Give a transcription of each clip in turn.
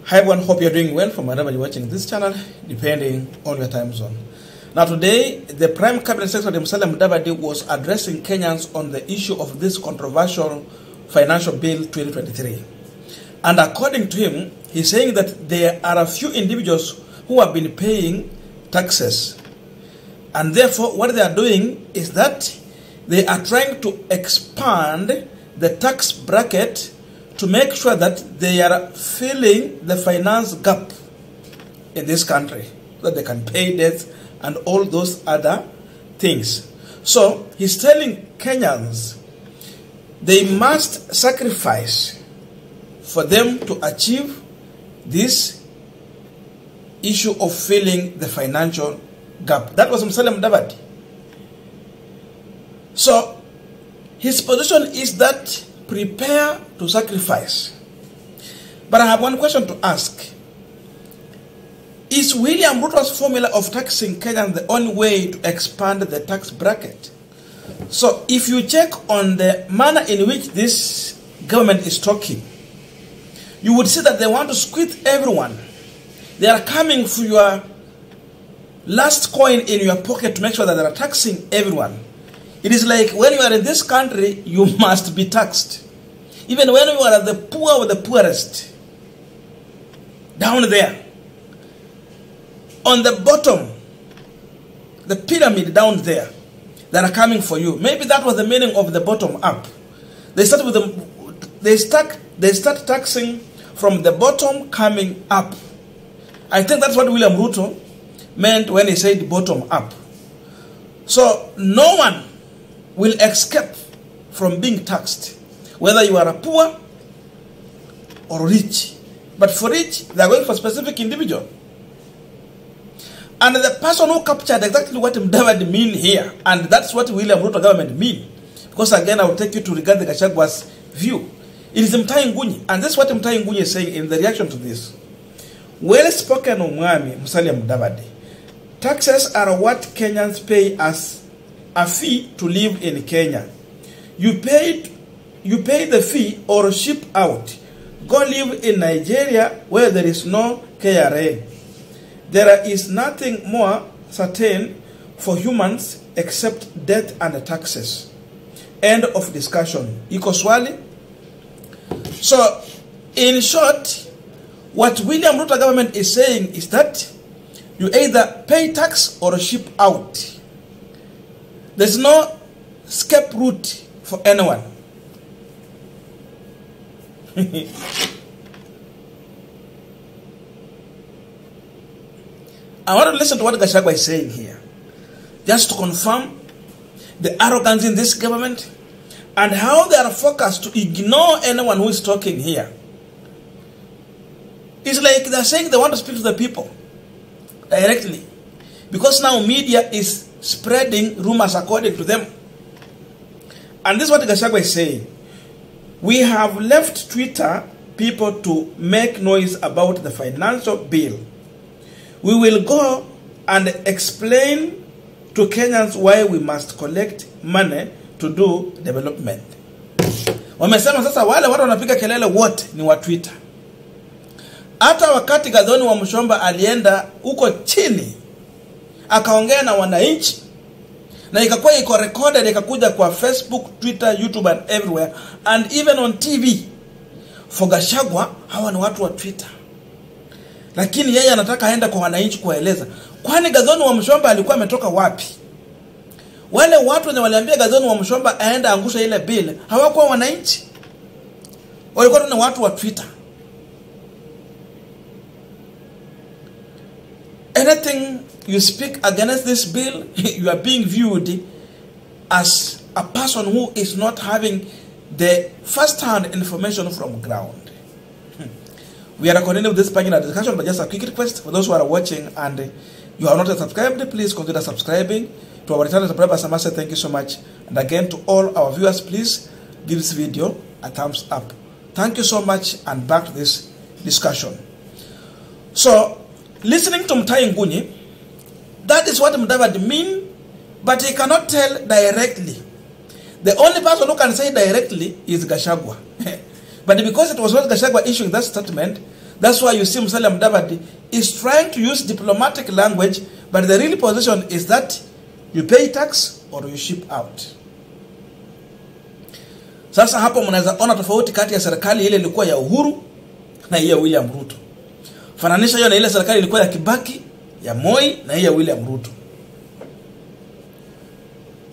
Hi everyone, hope you're doing well from wherever you're watching this channel, depending on your time zone. Now today, the Prime Cabinet Secretary Musalia Mudavadi was addressing Kenyans on the issue of this controversial Financial Bill 2023. And according to him, he's saying that there are a few individuals who have been paying taxes. And therefore, what they are doing is that they are trying to expand the tax bracket to make sure that they are filling the finance gap in this country, so that they can pay debts and all those other things. So he's telling Kenyans they must sacrifice for them to achieve this issue of filling the financial gap. That was Musalia Mudavadi. So his position is that prepare to sacrifice. But I have one question to ask. Is William Ruto's formula of taxing Kenyans the only way to expand the tax bracket? So if you check on the manner in which this government is talking, you would see that they want to squeeze everyone. They are coming for your last coin in your pocket to make sure that they are taxing everyone. It is like when you are in this country, you must be taxed. Even when you are the poor of the poorest, down there, on the bottom, the pyramid down there, that are coming for you. Maybe that was the meaning of the bottom up. They start with they start taxing from the bottom coming up. I think that's what William Ruto meant when he said bottom up. So no one will escape from being taxed, whether you are a poor or rich. But for rich, they are going for a specific individual. And the person who captured exactly what Mudavadi mean here, and that's what William Ruto government mean. Because again, I will take you to regard the Gachagwa's view. It is Inangungwa, and this is what Inangungwa is saying in the reaction to this. Well spoken Omwami Musalia Mudavadi. Taxes are what Kenyans pay as a fee to live in Kenya. You pay the fee or ship out. Go live in Nigeria where there is no KRA. There is nothing more certain for humans except death and taxes. End of discussion. Iko swali? So, in short, what William Ruto government is saying is that you either pay tax or ship out. There's no escape route for anyone. I want to listen to what Gachagua is saying here, just to confirm the arrogance in this government and how they are focused to ignore anyone who is talking here. It's like they're saying they want to speak to the people directly, because now media is spreading rumors according to them. And this is what Gachagua is saying. We have left Twitter people to make noise about the financial bill. We will go and explain to Kenyans why we must collect money to do development. Wamesema sasa wale watu wanapiga kelele wote ni wa Twitter. Hata wakati Gathoni wa Mshomba alienda huko chini akaongea na wananchi, na ikakuwa iko recorded, ikakuja kwa Facebook, Twitter, YouTube and everywhere, and even on TV. For Gachagua, hawa ni watu wa Twitter. Lakini yeye anataka aenda kwa wananchi kuwaeleza. Kwani Gathoni wa Mshomba alikuwa ametoka wapi? Wale watu wenye waliambia Gathoni wa Mshomba aenda angusha ile bill, hawakuwa wananchi. Walikuwa ni watu wa Twitter. Anything you speak against this bill, you are being viewed as a person who is not having the first-hand information from ground. We are continuing with this panel discussion, but just a quick request for those who are watching and you have not yet subscribed, please consider subscribing. To our returning subscribers, I must say thank you so much. And again, to all our viewers, please give this video a thumbs up. Thank you so much, and back to this discussion. So, listening to Inangungwa, that is what Mudavadi mean, but he cannot tell directly. The only person who can say directly is Gachagua. But because it was not Gachagua issuing that statement, That's why you see Musalia Mudavadi is trying to use diplomatic language, but the real position is that you pay tax or you ship out. Sasa hapo mnaweza ona tofauti kati ya serikali ile ilikuwa ya Uhuru na hii ya William Ruto. Fananisha hiyo na ile serikali ilikuwa ya Kibaki, ya Moi na hii ya William Ruto.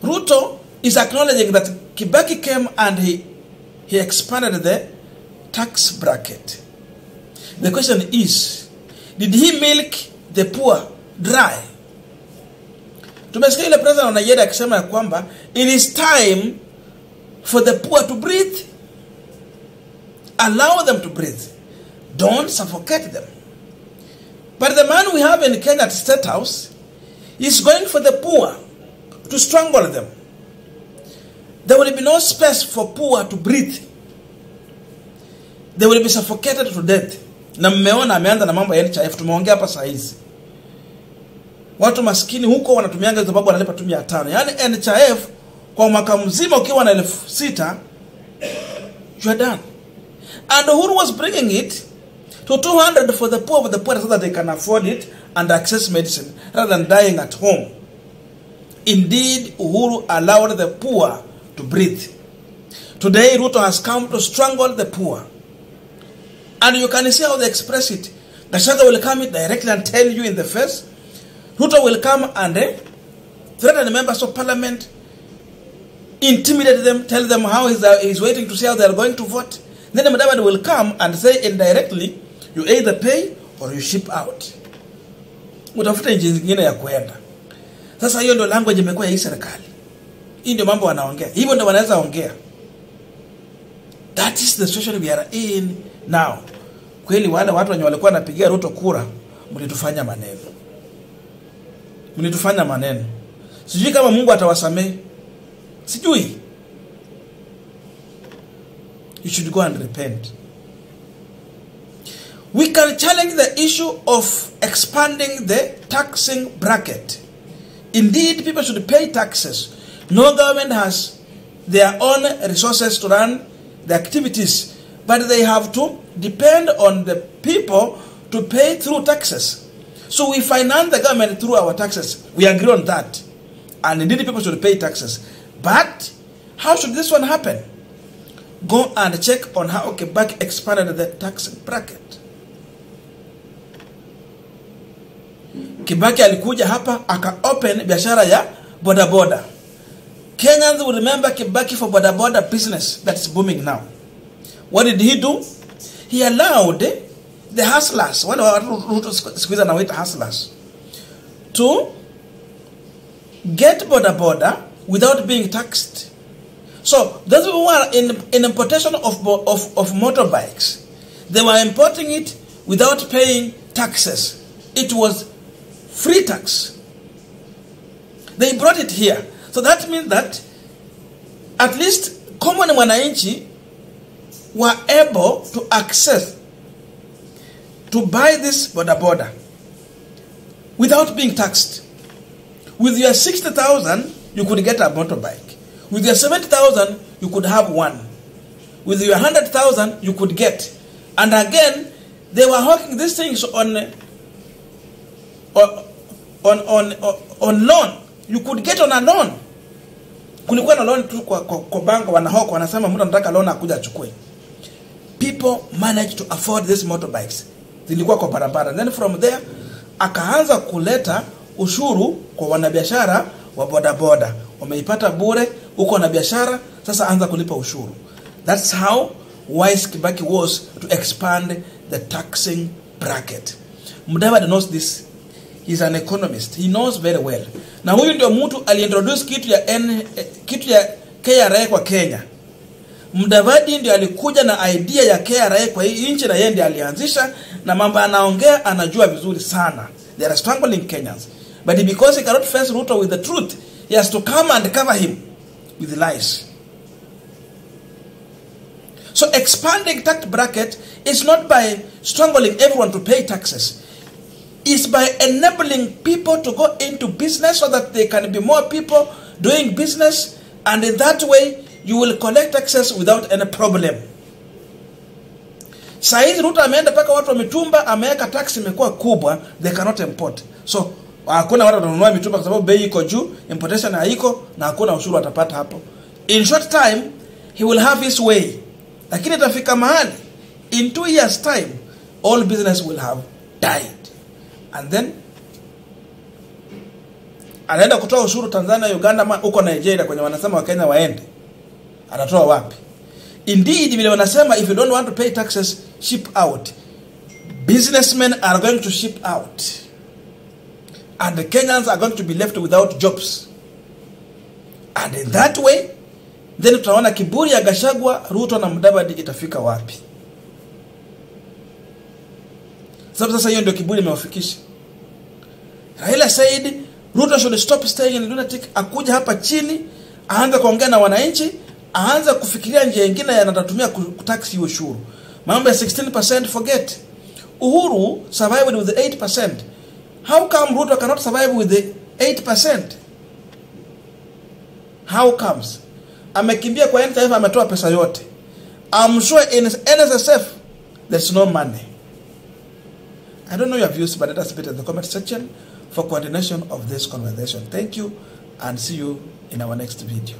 Ruto is acknowledging that Kibaki came and he expanded the tax bracket. The question is, did he milk the poor dry? Tumesikia ile president wa Nigeria akisema ya kwamba it is time for the poor to breathe. Allow them to breathe. Don't suffocate them. But the man we have in Kenya at State House is going for the poor to strangle them. There will be no space for poor to breathe. They will be suffocated to death. Na mmeona ameanza na mambo ya NHIF, tumeongea hapa saa hizi. Watu maskini huko wanatumianga hizo sababu wanalipa tu 500. Yaani NHIF kwa mwaka mzima ukiwa na 6,000 you are done. And Uhuru was bringing it to 200 for the poor so that they can afford it and access medicine rather than dying at home. Indeed, Uhuru allowed the poor to breathe. Today, Ruto has come to strangle the poor. And you can see how they express it. Gachagua will come directly and tell you in the face. Ruto will come and threaten the members of parliament, intimidate them, tell them how he's waiting to see how they are going to vote. Then the Mudavadi will come and say indirectly, you either pay or you ship out. Utafuta njia nyingine ya kuenda. Sasa hiyo ndio language imekuwa ya hii serikali. Hii ndio mambo wanaongea. Hivyo ndio wanaweza ongea. That is the situation we are in now. Kweli wale watu wenye walikuwa wanapigia Ruto kura, mlitufanya maneno. Mlitufanya maneno. Sijui kama Mungu atawasamehe. Sijui. You should go and repent. We can challenge the issue of expanding the taxing bracket. Indeed, people should pay taxes. No government has their own resources to run the activities, but they have to depend on the people to pay through taxes. So we finance the government through our taxes. We agree on that. And indeed, people should pay taxes. But how should this one happen? Go and check on how Kibaki expanded the tax bracket. Kibaki alikuja hapa aka-open biashara ya boda. Kenyans will remember Kibaki for boda business that is booming now. What did he do? He allowed the hustlers, one of our squeeze and await hustlers, to get boda without being taxed. So those who were in importation of motorbikes, they were importing it without paying taxes. It was free tax. They brought it here. So that means that at least common wananchi were able to access, to buy this boda without being taxed. With your 60,000, you could get a motorbike. With your 70,000, you could have one. With your 100,000, you could get. And again, they were hawking these things on loan. You could get on a loan. Kulikuwa na loan tu kwa bank wanahawk wanasema mtu anataka loan akuja achukue. People managed to afford these motorbikes. Zilikuwa kwa barabara. Then from there, akaanza kuleta ushuru kwa wanabiashara wa boda. Wameipata bure, uko na biashara, sasa anza kulipa ushuru. That's how wise Kibaki was to expand the taxing bracket. Mudavadi knows this. He's an economist. He knows very well. Na huyu ndio mtu aliintroduce kitu ya KRA kwa Kenya. Mudavadi ndio alikuja na idea ya KRA kwa hii nchi na yeye ndiye alianzisha na mambo anaongea anajua vizuri sana. They are strangling Kenyans. But because he cannot face Ruto with the truth, he has to come and cover him with lies. So expanding tax bracket is not by strangling everyone to pay taxes. It's by enabling people to go into business so that there can be more people doing business, and in that way you will collect taxes without any problem. Saizi Ruto ameenda paka watu wa mitumba, ameweka tax imekuwa kubwa, they cannot import. So hakuna watu wanunua mitumba kwa sababu bei iko juu, importation haiko na hakuna ushuru watapata hapo. In short time he will have his way. Lakini itafika mahali in 2 years time all business will have died. And then anaenda kutoa ushuru Tanzania, Uganda, huko Nigeria kwenye wanasema wa Kenya waende. Anatoa wapi? Indeed, vile wanasema if you don't want to pay taxes, ship out. Businessmen are going to ship out. And the Kenyans are going to be left without jobs. And in that way, then tutaona kiburi ya Gachagua, Ruto na Mudavadi itafika wapi? Sababu sasa hiyo ndio kiburi imewafikisha. Raila said Ruto should stop staying in lunatic, akuja hapa chini, aanze kuongea na wananchi, aanze kufikiria njia nyingine yanatatumia kutax ushuru. Mambo ya 16% forget. Uhuru survived with the 8%. How come Ruto cannot survive with the 8%? How comes? Amekimbia kwa NTF, ametoa pesa yote. I'm sure in NSSF there's no money. I don't know your views, but let us put it in the comment section for continuation of this conversation. Thank you and see you in our next video.